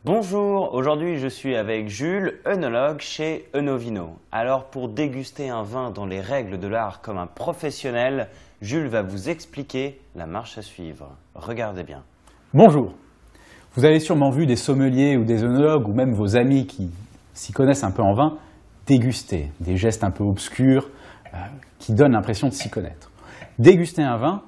Bonjour, aujourd'hui je suis avec Jules, œnologue chez Eunovino. Alors pour déguster un vin dans les règles de l'art comme un professionnel, Jules va vous expliquer la marche à suivre. Regardez bien. Bonjour. Vous avez sûrement vu des sommeliers ou des œnologues ou même vos amis qui s'y connaissent un peu en vin déguster, des gestes un peu obscurs qui donnent l'impression de s'y connaître. Déguster un vin,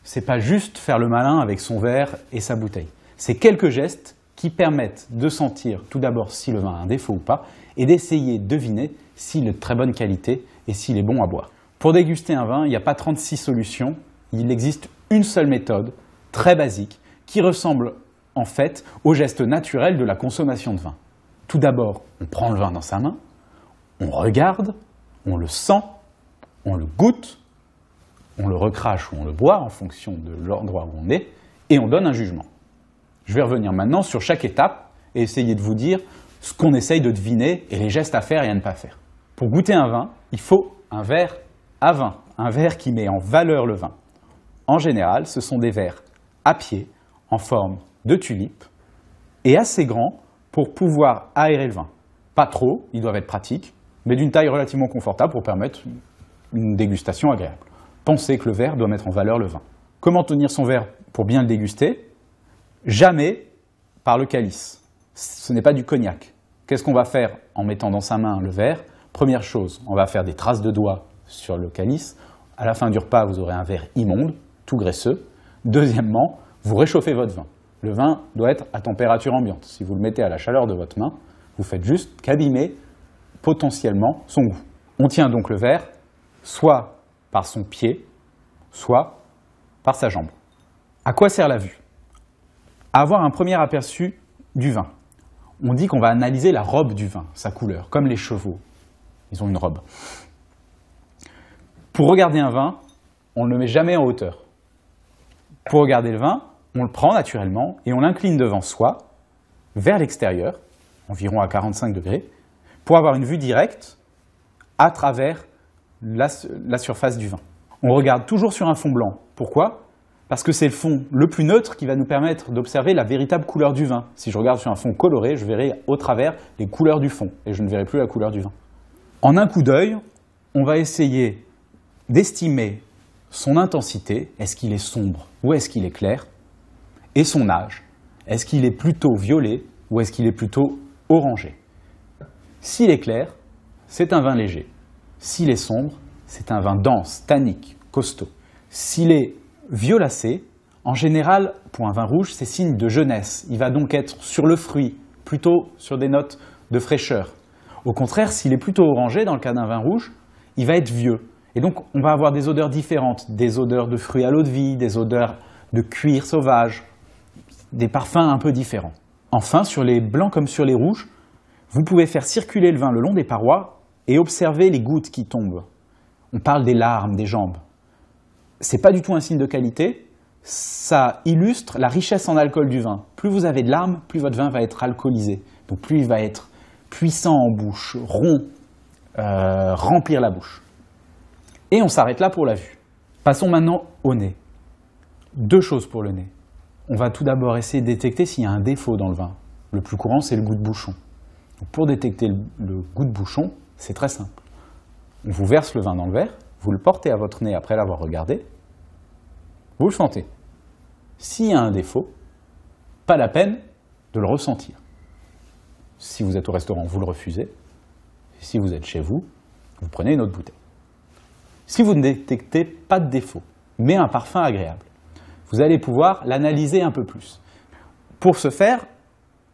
c'est pas juste faire le malin avec son verre et sa bouteille. C'est quelques gestes qui permettent de sentir tout d'abord si le vin a un défaut ou pas et d'essayer de deviner s'il est de très bonne qualité et s'il est bon à boire. Pour déguster un vin, il n'y a pas 36 solutions, il existe une seule méthode, très basique, qui ressemble en fait au geste naturel de la consommation de vin. Tout d'abord, on prend le vin dans sa main, on regarde, on le sent, on le goûte, on le recrache ou on le boit en fonction de l'endroit où on est, et on donne un jugement. Je vais revenir maintenant sur chaque étape et essayer de vous dire ce qu'on essaye de deviner et les gestes à faire et à ne pas faire. Pour goûter un vin, il faut un verre à vin, un verre qui met en valeur le vin. En général, ce sont des verres à pied, en forme de tulipe, et assez grands pour pouvoir aérer le vin. Pas trop, ils doivent être pratiques, mais d'une taille relativement confortable pour permettre une dégustation agréable. Pensez que le verre doit mettre en valeur le vin. Comment tenir son verre pour bien le déguster ? Jamais par le calice. Ce n'est pas du cognac. Qu'est-ce qu'on va faire en mettant dans sa main le verre ? Première chose, on va faire des traces de doigts sur le calice. À la fin du repas, vous aurez un verre immonde, tout graisseux. Deuxièmement, vous réchauffez votre vin. Le vin doit être à température ambiante. Si vous le mettez à la chaleur de votre main, vous faites juste qu'abîmer potentiellement son goût. On tient donc le verre soit par son pied, soit par sa jambe. À quoi sert la vue ? À avoir un premier aperçu du vin. On dit qu'on va analyser la robe du vin, sa couleur, comme les chevaux. Ils ont une robe. Pour regarder un vin, on ne le met jamais en hauteur. Pour regarder le vin, on le prend naturellement et on l'incline devant soi, vers l'extérieur, environ à 45 degrés, pour avoir une vue directe à travers la surface du vin. On regarde toujours sur un fond blanc. Pourquoi ? Parce que c'est le fond le plus neutre qui va nous permettre d'observer la véritable couleur du vin. Si je regarde sur un fond coloré, je verrai au travers les couleurs du fond et je ne verrai plus la couleur du vin. En un coup d'œil, on va essayer d'estimer son intensité. Est-ce qu'il est sombre ou est-ce qu'il est clair ? Et son âge. Est-ce qu'il est plutôt violet ou est-ce qu'il est plutôt orangé ? S'il est clair, c'est un vin léger. S'il est sombre, c'est un vin dense, tannique, costaud. S'il est violacé, en général, pour un vin rouge, c'est signe de jeunesse. Il va donc être sur le fruit, plutôt sur des notes de fraîcheur. Au contraire, s'il est plutôt orangé, dans le cas d'un vin rouge, il va être vieux. Et donc, on va avoir des odeurs différentes, des odeurs de fruits à l'eau de vie, des odeurs de cuir sauvage, des parfums un peu différents. Enfin, sur les blancs comme sur les rouges, vous pouvez faire circuler le vin le long des parois et observer les gouttes qui tombent. On parle des larmes, des jambes. Ce n'est pas du tout un signe de qualité, ça illustre la richesse en alcool du vin. Plus vous avez de larmes, plus votre vin va être alcoolisé. Donc plus il va être puissant en bouche, rond, remplir la bouche. Et on s'arrête là pour la vue. Passons maintenant au nez. Deux choses pour le nez. On va tout d'abord essayer de détecter s'il y a un défaut dans le vin. Le plus courant, c'est le goût de bouchon. Donc pour détecter le goût de bouchon, c'est très simple. On vous verse le vin dans le verre, vous le portez à votre nez après l'avoir regardé, vous le sentez. S'il y a un défaut, pas la peine de le ressentir. Si vous êtes au restaurant, vous le refusez. Si vous êtes chez vous, vous prenez une autre bouteille. Si vous ne détectez pas de défaut, mais un parfum agréable, vous allez pouvoir l'analyser un peu plus. Pour ce faire,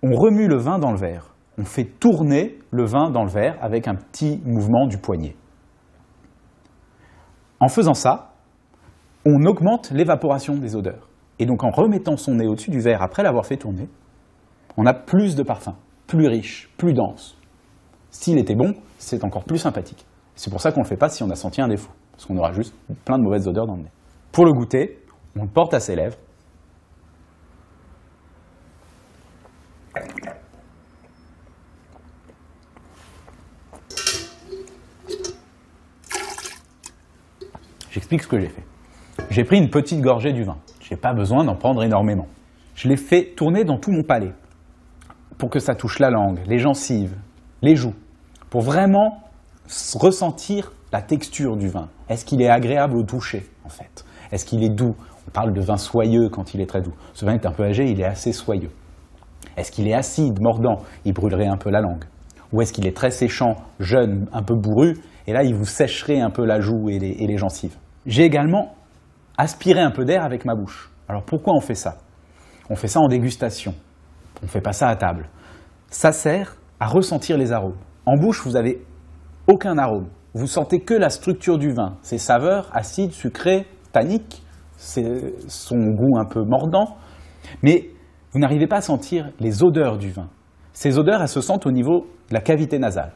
on remue le vin dans le verre. On fait tourner le vin dans le verre avec un petit mouvement du poignet. En faisant ça, on augmente l'évaporation des odeurs. Et donc en remettant son nez au-dessus du verre après l'avoir fait tourner, on a plus de parfum, plus riche, plus dense. S'il était bon, c'est encore plus sympathique. C'est pour ça qu'on ne le fait pas si on a senti un défaut, parce qu'on aura juste plein de mauvaises odeurs dans le nez. Pour le goûter, on le porte à ses lèvres. J'explique ce que j'ai fait. J'ai pris une petite gorgée du vin. Je n'ai pas besoin d'en prendre énormément. Je l'ai fait tourner dans tout mon palais. pour que ça touche la langue, les gencives, les joues, pour vraiment ressentir la texture du vin. Est-ce qu'il est agréable au toucher, en fait? Est-ce qu'il est doux? On parle de vin soyeux quand il est très doux. Ce vin est un peu âgé, il est assez soyeux. Est-ce qu'il est acide, mordant? Il brûlerait un peu la langue. Ou est-ce qu'il est très séchant, jeune, un peu bourru? Et là, il vous sécherait un peu la joue et les gencives. J'ai également aspiré un peu d'air avec ma bouche. Alors pourquoi on fait ça? On fait ça en dégustation. On ne fait pas ça à table. Ça sert à ressentir les arômes. En bouche, vous n'avez aucun arôme. Vous sentez que la structure du vin, ses saveurs acides, sucrées, tanniques, son goût un peu mordant, mais vous n'arrivez pas à sentir les odeurs du vin. Ces odeurs, elles se sentent au niveau de la cavité nasale.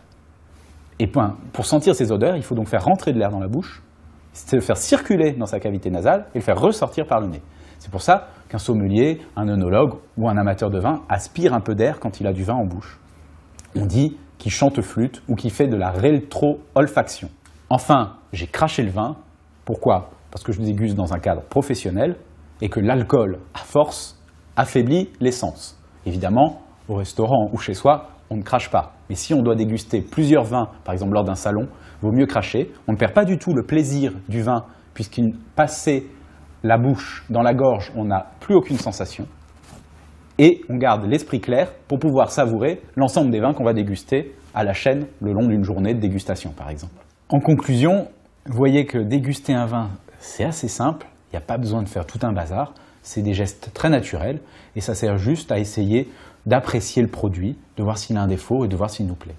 Et pour sentir ces odeurs, il faut donc faire rentrer de l'air dans la bouche, c'est le faire circuler dans sa cavité nasale et le faire ressortir par le nez. C'est pour ça qu'un sommelier, un œnologue ou un amateur de vin aspire un peu d'air quand il a du vin en bouche. On dit qu'il chante flûte ou qu'il fait de la rétro-olfaction. Enfin, j'ai craché le vin. Pourquoi? Parce que je déguste dans un cadre professionnel et que l'alcool, à force, affaiblit les sens. Évidemment, au restaurant ou chez soi, on ne crache pas. Mais si on doit déguster plusieurs vins, par exemple lors d'un salon, il vaut mieux cracher. On ne perd pas du tout le plaisir du vin, puisqu'une passé la bouche dans la gorge, on n'a plus aucune sensation. Et on garde l'esprit clair pour pouvoir savourer l'ensemble des vins qu'on va déguster à la chaîne le long d'une journée de dégustation, par exemple. En conclusion, vous voyez que déguster un vin, c'est assez simple. Il n'y a pas besoin de faire tout un bazar. C'est des gestes très naturels et ça sert juste à essayer d'apprécier le produit, de voir s'il a un défaut et de voir s'il nous plaît.